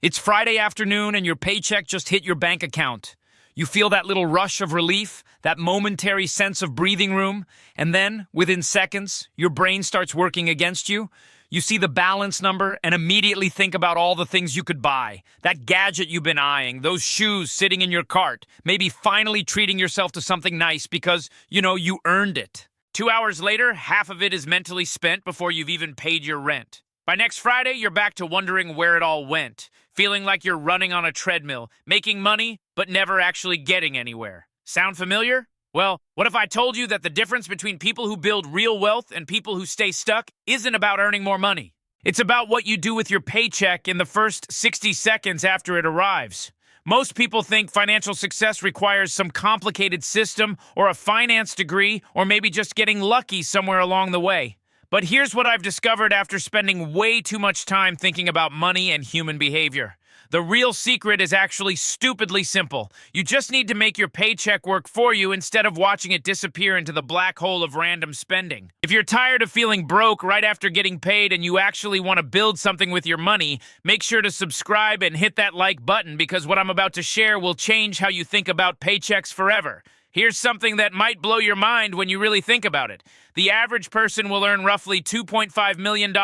It's Friday afternoon and your paycheck just hit your bank account. You feel that little rush of relief, that momentary sense of breathing room, and then, within seconds, your brain starts working against you. You see the balance number and immediately think about all the things you could buy. That gadget you've been eyeing, those shoes sitting in your cart, maybe finally treating yourself to something nice because, you earned it. 2 hours later, half of it is mentally spent before you've even paid your rent. By next Friday, you're back to wondering where it all went, feeling like you're running on a treadmill, making money, but never actually getting anywhere. Sound familiar? Well, what if I told you that the difference between people who build real wealth and people who stay stuck isn't about earning more money? It's about what you do with your paycheck in the first 60 seconds after it arrives. Most people think financial success requires some complicated system or a finance degree or maybe just getting lucky somewhere along the way. But here's what I've discovered after spending way too much time thinking about money and human behavior. The real secret is actually stupidly simple. You just need to make your paycheck work for you instead of watching it disappear into the black hole of random spending. If you're tired of feeling broke right after getting paid and you actually want to build something with your money, make sure to subscribe and hit that like button because what I'm about to share will change how you think about paychecks forever. Here's something that might blow your mind when you really think about it. The average person will earn roughly $2.5 million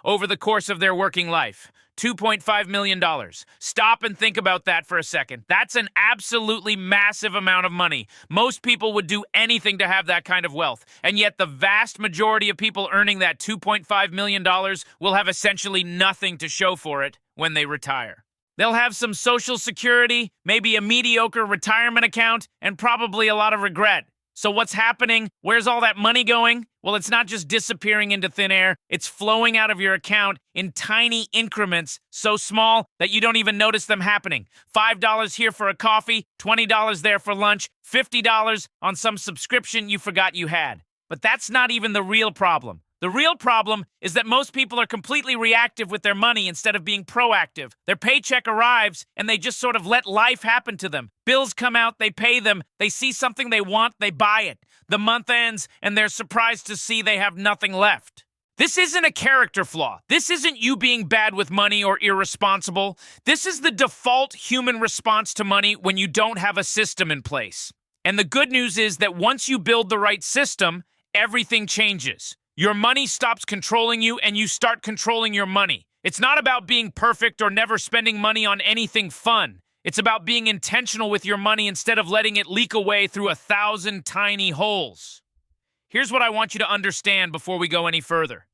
over the course of their working life. $2.5 million. Stop and think about that for a second. That's an absolutely massive amount of money. Most people would do anything to have that kind of wealth. And yet the vast majority of people earning that $2.5 million will have essentially nothing to show for it when they retire. They'll have some Social Security, maybe a mediocre retirement account, and probably a lot of regret. So what's happening? Where's all that money going? Well, it's not just disappearing into thin air. It's flowing out of your account in tiny increments, so small that you don't even notice them happening. $5 here for a coffee, $20 there for lunch, $50 on some subscription you forgot you had. But that's not even the real problem. The real problem is that most people are completely reactive with their money instead of being proactive. Their paycheck arrives and they just sort of let life happen to them. Bills come out, they pay them, they see something they want, they buy it. The month ends and they're surprised to see they have nothing left. This isn't a character flaw. This isn't you being bad with money or irresponsible. This is the default human response to money when you don't have a system in place. And the good news is that once you build the right system, everything changes. Your money stops controlling you and you start controlling your money. It's not about being perfect or never spending money on anything fun. It's about being intentional with your money instead of letting it leak away through 1,000 tiny holes. Here's what I want you to understand before we go any further.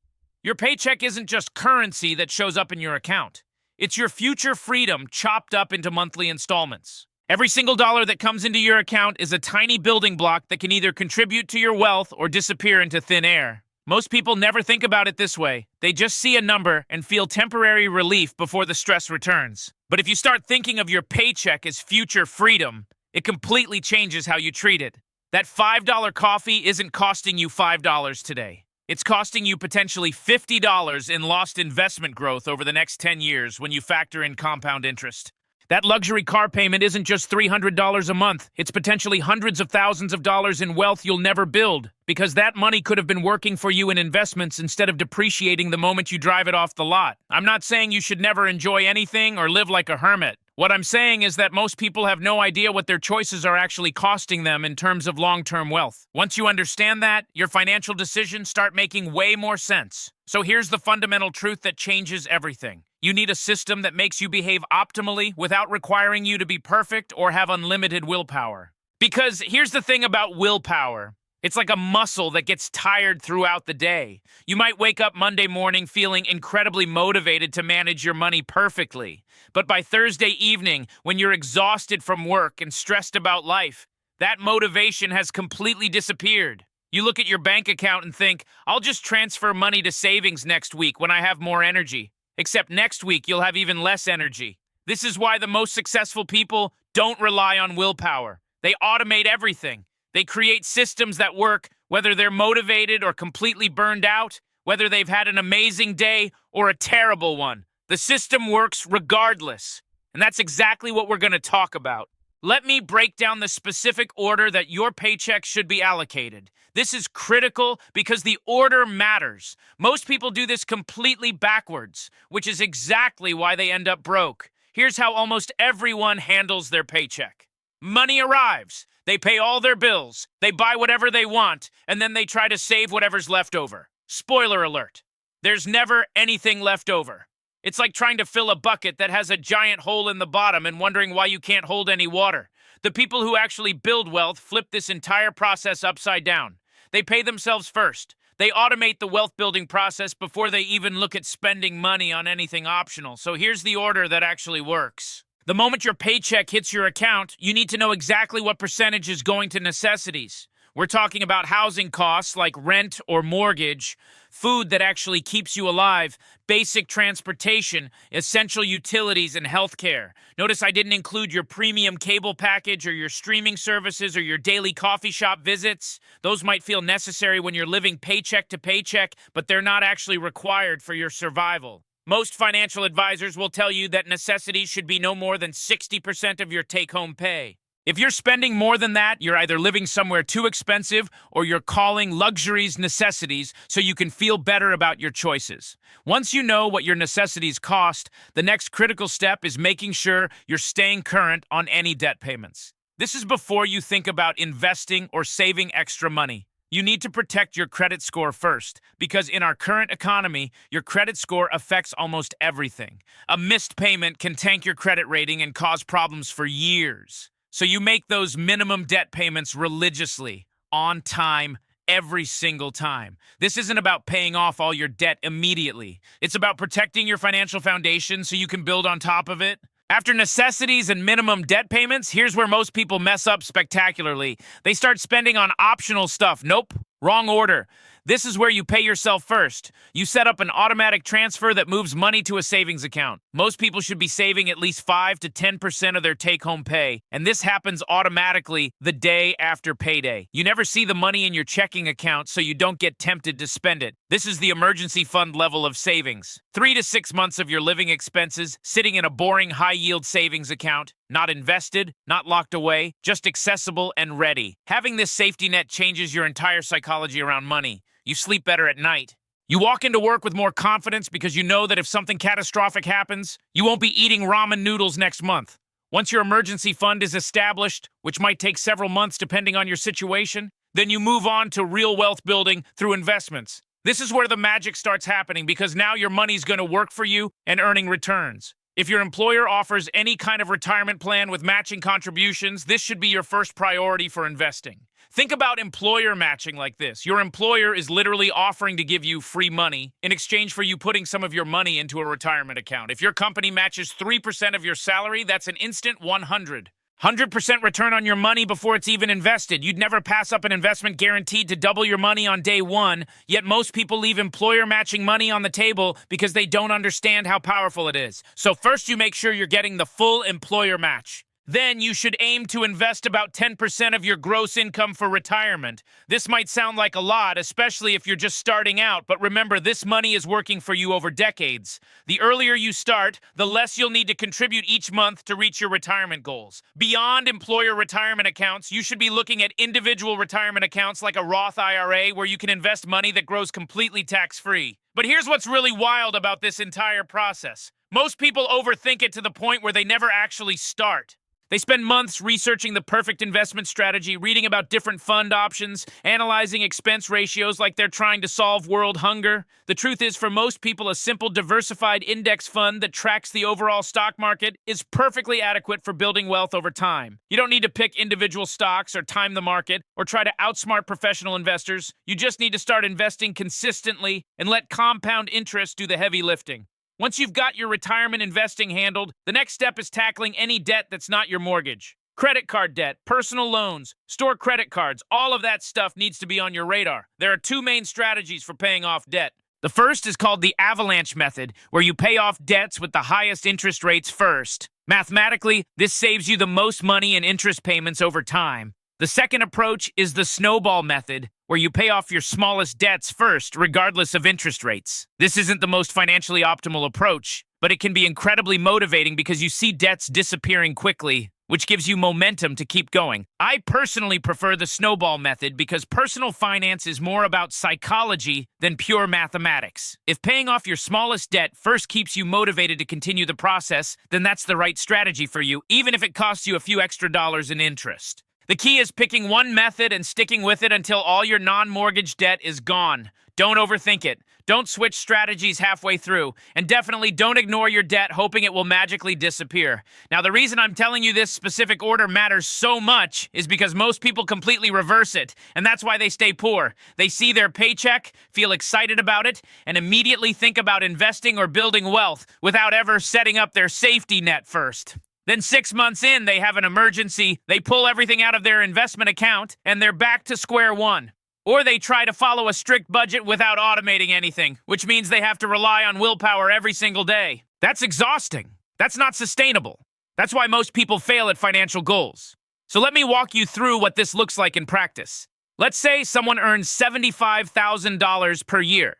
Your paycheck isn't just currency that shows up in your account. It's your future freedom chopped up into monthly installments. Every single dollar that comes into your account is a tiny building block that can either contribute to your wealth or disappear into thin air. Most people never think about it this way. They just see a number and feel temporary relief before the stress returns. But if you start thinking of your paycheck as future freedom, it completely changes how you treat it. That $5 coffee isn't costing you $5 today. It's costing you potentially $50 in lost investment growth over the next 10 years when you factor in compound interest. That luxury car payment isn't just $300 a month. It's potentially hundreds of thousands of dollars in wealth you'll never build, because that money could have been working for you in investments instead of depreciating the moment you drive it off the lot. I'm not saying you should never enjoy anything or live like a hermit. What I'm saying is that most people have no idea what their choices are actually costing them in terms of long-term wealth. Once you understand that, your financial decisions start making way more sense. So here's the fundamental truth that changes everything. You need a system that makes you behave optimally without requiring you to be perfect or have unlimited willpower. Because here's the thing about willpower. It's like a muscle that gets tired throughout the day. You might wake up Monday morning feeling incredibly motivated to manage your money perfectly. But by Thursday evening, when you're exhausted from work and stressed about life, that motivation has completely disappeared. You look at your bank account and think, I'll just transfer money to savings next week when I have more energy. Except next week, you'll have even less energy. This is why the most successful people don't rely on willpower. They automate everything. They create systems that work, whether they're motivated or completely burned out, whether they've had an amazing day or a terrible one. The system works regardless. And that's exactly what we're going to talk about. Let me break down the specific order that your paycheck should be allocated. This is critical because the order matters. Most people do this completely backwards, which is exactly why they end up broke. Here's how almost everyone handles their paycheck. Money arrives. They pay all their bills. They buy whatever they want, and then they try to save whatever's left over. Spoiler alert. There's never anything left over. It's like trying to fill a bucket that has a giant hole in the bottom and wondering why you can't hold any water. The people who actually build wealth flip this entire process upside down. They pay themselves first. They automate the wealth-building process before they even look at spending money on anything optional. So here's the order that actually works. The moment your paycheck hits your account, you need to know exactly what percentage is going to necessities. We're talking about housing costs like rent or mortgage, food that actually keeps you alive, basic transportation, essential utilities, and healthcare. Notice I didn't include your premium cable package or your streaming services or your daily coffee shop visits. Those might feel necessary when you're living paycheck to paycheck, but they're not actually required for your survival. Most financial advisors will tell you that necessities should be no more than 60% of your take-home pay. If you're spending more than that, you're either living somewhere too expensive or you're calling luxuries necessities so you can feel better about your choices. Once you know what your necessities cost, the next critical step is making sure you're staying current on any debt payments. This is before you think about investing or saving extra money. You need to protect your credit score first, because in our current economy, your credit score affects almost everything. A missed payment can tank your credit rating and cause problems for years. So you make those minimum debt payments religiously, on time, every single time. This isn't about paying off all your debt immediately. It's about protecting your financial foundation so you can build on top of it. After necessities and minimum debt payments, here's where most people mess up spectacularly. They start spending on optional stuff. Nope, wrong order. This is where you pay yourself first. You set up an automatic transfer that moves money to a savings account. Most people should be saving at least 5 to 10% of their take-home pay, and this happens automatically the day after payday. You never see the money in your checking account, so you don't get tempted to spend it. This is the emergency fund level of savings. 3 to 6 months of your living expenses sitting in a boring high-yield savings account, not invested, not locked away, just accessible and ready. Having this safety net changes your entire psychology around money. You sleep better at night. You walk into work with more confidence because you know that if something catastrophic happens, you won't be eating ramen noodles next month. Once your emergency fund is established, which might take several months depending on your situation, then you move on to real wealth building through investments. This is where the magic starts happening because now your money's going to work for you and earning returns. If your employer offers any kind of retirement plan with matching contributions, this should be your first priority for investing. Think about employer matching like this. Your employer is literally offering to give you free money in exchange for you putting some of your money into a retirement account. If your company matches 3% of your salary, that's an instant 100% return on your money before it's even invested. You'd never pass up an investment guaranteed to double your money on day one, yet most people leave employer matching money on the table because they don't understand how powerful it is. So first you make sure you're getting the full employer match. Then you should aim to invest about 10% of your gross income for retirement. This might sound like a lot, especially if you're just starting out, but remember, this money is working for you over decades. The earlier you start, the less you'll need to contribute each month to reach your retirement goals. Beyond employer retirement accounts, you should be looking at individual retirement accounts like a Roth IRA where you can invest money that grows completely tax-free. But here's what's really wild about this entire process. Most people overthink it to the point where they never actually start. They spend months researching the perfect investment strategy, reading about different fund options, analyzing expense ratios like they're trying to solve world hunger. The truth is, for most people, a simple diversified index fund that tracks the overall stock market is perfectly adequate for building wealth over time. You don't need to pick individual stocks or time the market or try to outsmart professional investors. You just need to start investing consistently and let compound interest do the heavy lifting. Once you've got your retirement investing handled, the next step is tackling any debt that's not your mortgage. Credit card debt, personal loans, store credit cards, all of that stuff needs to be on your radar. There are two main strategies for paying off debt. The first is called the avalanche method, where you pay off debts with the highest interest rates first. Mathematically, this saves you the most money in interest payments over time. The second approach is the snowball method, where you pay off your smallest debts first, regardless of interest rates. This isn't the most financially optimal approach, but it can be incredibly motivating because you see debts disappearing quickly, which gives you momentum to keep going. I personally prefer the snowball method because personal finance is more about psychology than pure mathematics. If paying off your smallest debt first keeps you motivated to continue the process, then that's the right strategy for you, even if it costs you a few extra dollars in interest. The key is picking one method and sticking with it until all your non-mortgage debt is gone. Don't overthink it. Don't switch strategies halfway through. And definitely don't ignore your debt hoping it will magically disappear. Now, the reason I'm telling you this specific order matters so much is because most people completely reverse it. And that's why they stay poor. They see their paycheck, feel excited about it, and immediately think about investing or building wealth without ever setting up their safety net first. Then 6 months in, they have an emergency, they pull everything out of their investment account, and they're back to square one. Or they try to follow a strict budget without automating anything, which means they have to rely on willpower every single day. That's exhausting. That's not sustainable. That's why most people fail at financial goals. So let me walk you through what this looks like in practice. Let's say someone earns $75,000 per year.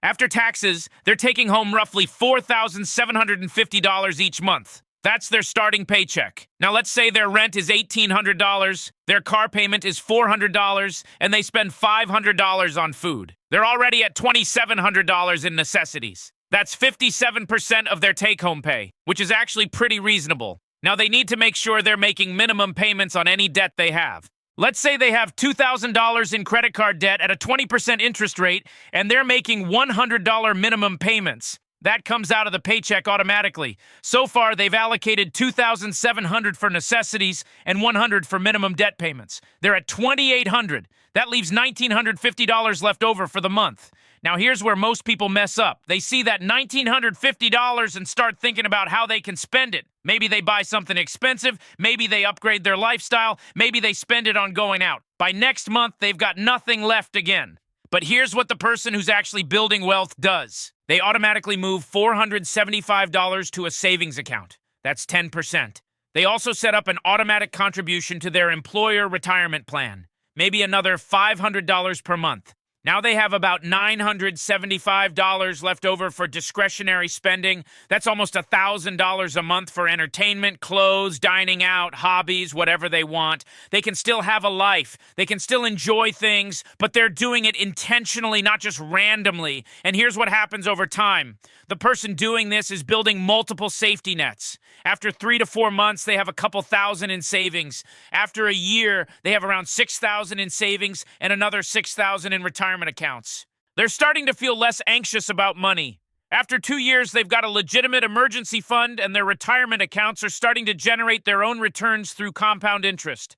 After taxes, they're taking home roughly $4,750 each month. That's their starting paycheck. Now let's say their rent is $1,800, their car payment is $400, and they spend $500 on food. They're already at $2,700 in necessities. That's 57% of their take-home pay, which is actually pretty reasonable. Now they need to make sure they're making minimum payments on any debt they have. Let's say they have $2,000 in credit card debt at a 20% interest rate, and they're making $100 minimum payments. That comes out of the paycheck automatically. So far, they've allocated $2,700 for necessities and $100 for minimum debt payments. They're at $2,800. That leaves $1,950 left over for the month. Now, here's where most people mess up. They see that $1,950 and start thinking about how they can spend it. Maybe they buy something expensive. Maybe they upgrade their lifestyle. Maybe they spend it on going out. By next month, they've got nothing left again. But here's what the person who's actually building wealth does. They automatically move $475 to a savings account. That's 10%. They also set up an automatic contribution to their employer retirement plan, maybe another $500 per month. Now they have about $975 left over for discretionary spending. That's almost $1,000 a month for entertainment, clothes, dining out, hobbies, whatever they want. They can still have a life. They can still enjoy things, but they're doing it intentionally, not just randomly. And here's what happens over time. The person doing this is building multiple safety nets. After 3 to 4 months, they have a couple thousand in savings. After a year, they have around 6,000 in savings and another 6,000 in retirement accounts. They're starting to feel less anxious about money. After 2 years, they've got a legitimate emergency fund and their retirement accounts are starting to generate their own returns through compound interest.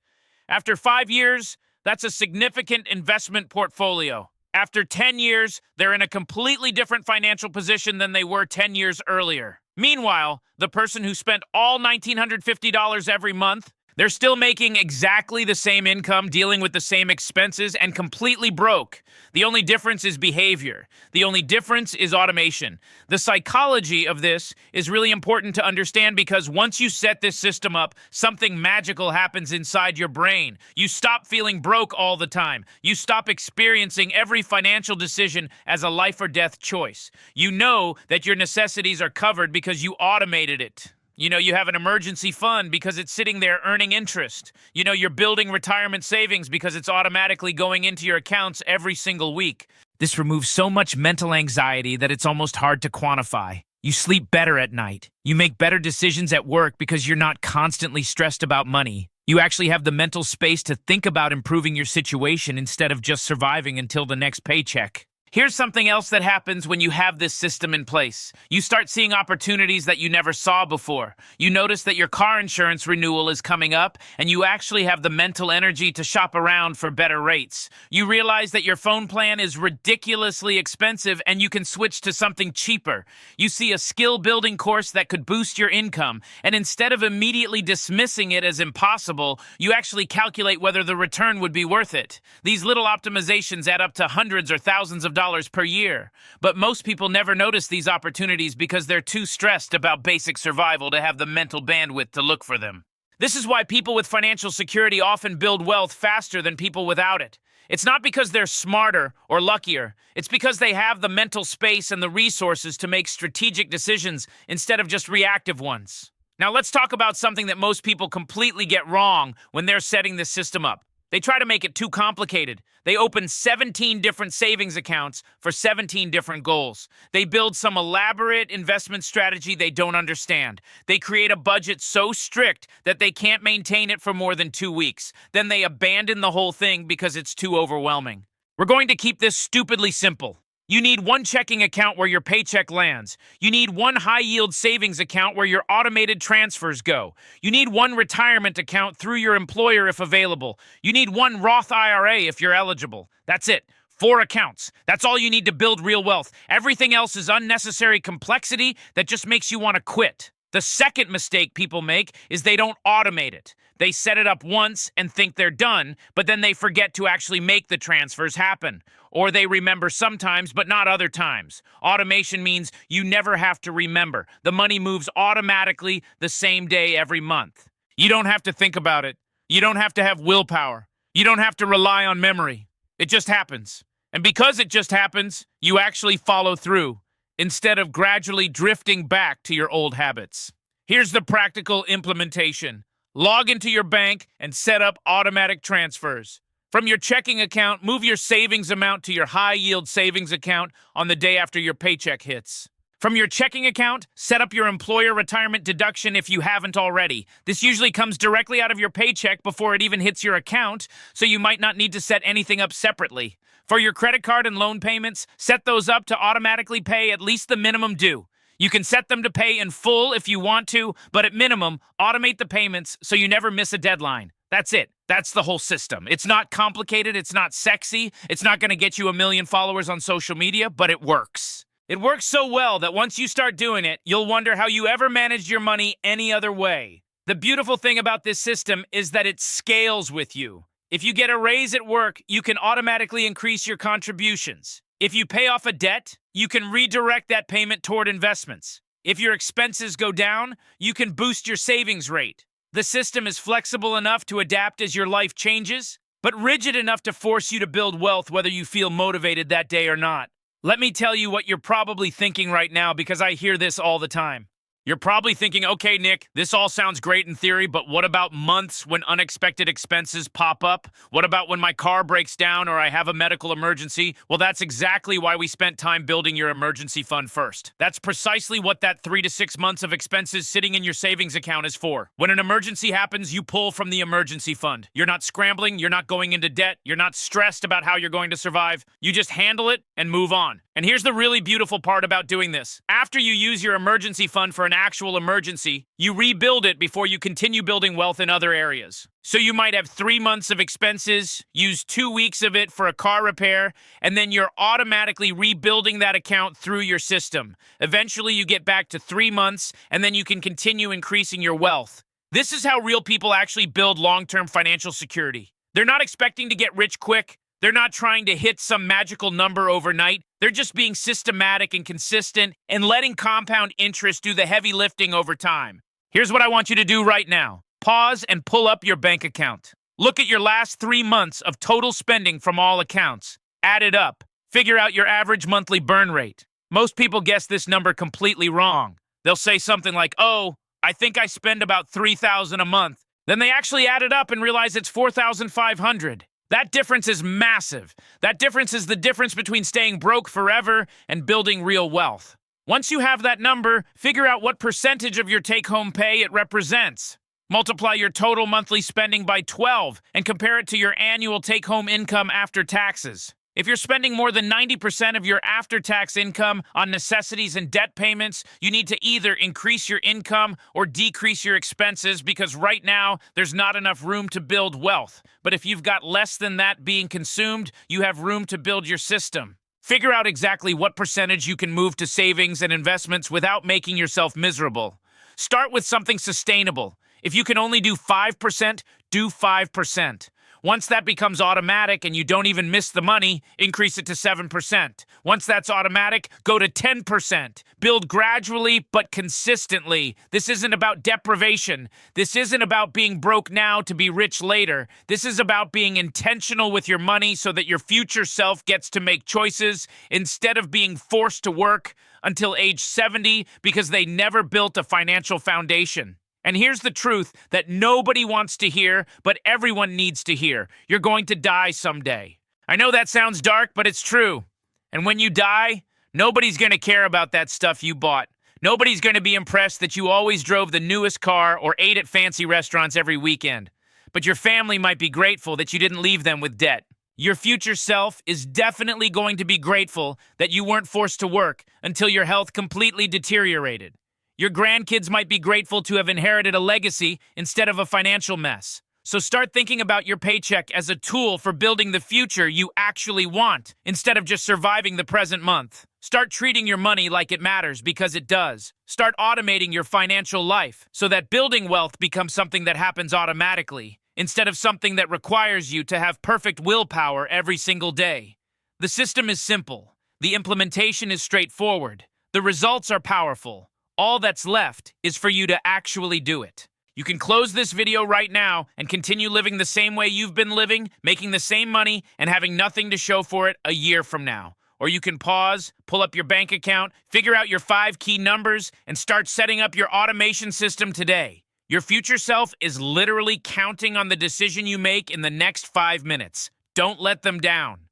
After 5 years, that's a significant investment portfolio. After 10 years, they're in a completely different financial position than they were 10 years earlier. Meanwhile, the person who spent all $1,950 every month, they're still making exactly the same income, dealing with the same expenses, and completely broke. The only difference is behavior. The only difference is automation. The psychology of this is really important to understand because once you set this system up, something magical happens inside your brain. You stop feeling broke all the time. You stop experiencing every financial decision as a life or death choice. You know that your necessities are covered because you automated it. You know, you have an emergency fund because it's sitting there earning interest. You know, you're building retirement savings because it's automatically going into your accounts every single week. This removes so much mental anxiety that it's almost hard to quantify. You sleep better at night. You make better decisions at work because you're not constantly stressed about money. You actually have the mental space to think about improving your situation instead of just surviving until the next paycheck. Here's something else that happens when you have this system in place. You start seeing opportunities that you never saw before. You notice that your car insurance renewal is coming up, and you actually have the mental energy to shop around for better rates. You realize that your phone plan is ridiculously expensive, and you can switch to something cheaper. You see a skill-building course that could boost your income, and instead of immediately dismissing it as impossible, you actually calculate whether the return would be worth it. These little optimizations add up to hundreds or thousands of dollars per year. But most people never notice these opportunities because they're too stressed about basic survival to have the mental bandwidth to look for them. This is why people with financial security often build wealth faster than people without it. It's not because they're smarter or luckier. It's because they have the mental space and the resources to make strategic decisions instead of just reactive ones. Now let's talk about something that most people completely get wrong when they're setting this system up. They try to make it too complicated. They open 17 different savings accounts for 17 different goals. They build some elaborate investment strategy they don't understand. They create a budget so strict that they can't maintain it for more than 2 weeks. Then they abandon the whole thing because it's too overwhelming. We're going to keep this stupidly simple. You need one checking account where your paycheck lands. You need one high-yield savings account where your automated transfers go. You need one retirement account through your employer if available. You need one Roth IRA if you're eligible. That's it. 4 accounts. That's all you need to build real wealth. Everything else is unnecessary complexity that just makes you want to quit. The second mistake people make is they don't automate it. They set it up once and think they're done, but then they forget to actually make the transfers happen. Or they remember sometimes, but not other times. Automation means you never have to remember. The money moves automatically the same day every month. You don't have to think about it. You don't have to have willpower. You don't have to rely on memory. It just happens. And because it just happens, you actually follow through, instead of gradually drifting back to your old habits. Here's the practical implementation. Log into your bank and set up automatic transfers. From your checking account, move your savings amount to your high-yield savings account on the day after your paycheck hits. From your checking account, set up your employer retirement deduction if you haven't already. This usually comes directly out of your paycheck before it even hits your account, so you might not need to set anything up separately. For your credit card and loan payments, set those up to automatically pay at least the minimum due. You can set them to pay in full if you want to, but at minimum, automate the payments so you never miss a deadline. That's it. That's the whole system. It's not complicated. It's not sexy. It's not going to get you 1 million followers on social media, but it works. It works so well that once you start doing it, you'll wonder how you ever managed your money any other way. The beautiful thing about this system is that it scales with you. If you get a raise at work, you can automatically increase your contributions. If you pay off a debt, you can redirect that payment toward investments. If your expenses go down, you can boost your savings rate. The system is flexible enough to adapt as your life changes, but rigid enough to force you to build wealth whether you feel motivated that day or not. Let me tell you what you're probably thinking right now, because I hear this all the time. You're probably thinking, okay, Nick, this all sounds great in theory, but what about months when unexpected expenses pop up? What about when my car breaks down or I have a medical emergency? Well, that's exactly why we spent time building your emergency fund first. That's precisely what that 3 to 6 months of expenses sitting in your savings account is for. When an emergency happens, you pull from the emergency fund. You're not scrambling, you're not going into debt, you're not stressed about how you're going to survive. You just handle it and move on. And here's the really beautiful part about doing this. After you use your emergency fund for an actual emergency, you rebuild it before you continue building wealth in other areas. So you might have 3 months of expenses, use 2 weeks of it for a car repair, and then you're automatically rebuilding that account through your system. Eventually you get back to 3 months, and then you can continue increasing your wealth. This is how real people actually build long-term financial security. They're not expecting to get rich quick. They're not trying to hit some magical number overnight. They're just being systematic and consistent and letting compound interest do the heavy lifting over time. Here's what I want you to do right now. Pause and pull up your bank account. Look at your last 3 months of total spending from all accounts. Add it up. Figure out your average monthly burn rate. Most people guess this number completely wrong. They'll say something like, oh, I think I spend about $3,000 a month. Then they actually add it up and realize it's $4,500. That difference is massive. That difference is the difference between staying broke forever and building real wealth. Once you have that number, figure out what percentage of your take-home pay it represents. Multiply your total monthly spending by 12 and compare it to your annual take-home income after taxes. If you're spending more than 90% of your after-tax income on necessities and debt payments, you need to either increase your income or decrease your expenses, because right now there's not enough room to build wealth. But if you've got less than that being consumed, you have room to build your system. Figure out exactly what percentage you can move to savings and investments without making yourself miserable. Start with something sustainable. If you can only do 5%, do 5%. Once that becomes automatic and you don't even miss the money, increase it to 7%. Once that's automatic, go to 10%. Build gradually but consistently. This isn't about deprivation. This isn't about being broke now to be rich later. This is about being intentional with your money so that your future self gets to make choices instead of being forced to work until age 70 because they never built a financial foundation. And here's the truth that nobody wants to hear, but everyone needs to hear. You're going to die someday. I know that sounds dark, but it's true. And when you die, nobody's going to care about that stuff you bought. Nobody's going to be impressed that you always drove the newest car or ate at fancy restaurants every weekend. But your family might be grateful that you didn't leave them with debt. Your future self is definitely going to be grateful that you weren't forced to work until your health completely deteriorated. Your grandkids might be grateful to have inherited a legacy instead of a financial mess. So start thinking about your paycheck as a tool for building the future you actually want, instead of just surviving the present month. Start treating your money like it matters, because it does. Start automating your financial life so that building wealth becomes something that happens automatically, instead of something that requires you to have perfect willpower every single day. The system is simple. The implementation is straightforward. The results are powerful. All that's left is for you to actually do it. You can close this video right now and continue living the same way you've been living, making the same money, and having nothing to show for it a year from now. Or you can pause, pull up your bank account, figure out your 5 key numbers, and start setting up your automation system today. Your future self is literally counting on the decision you make in the next 5 minutes. Don't let them down.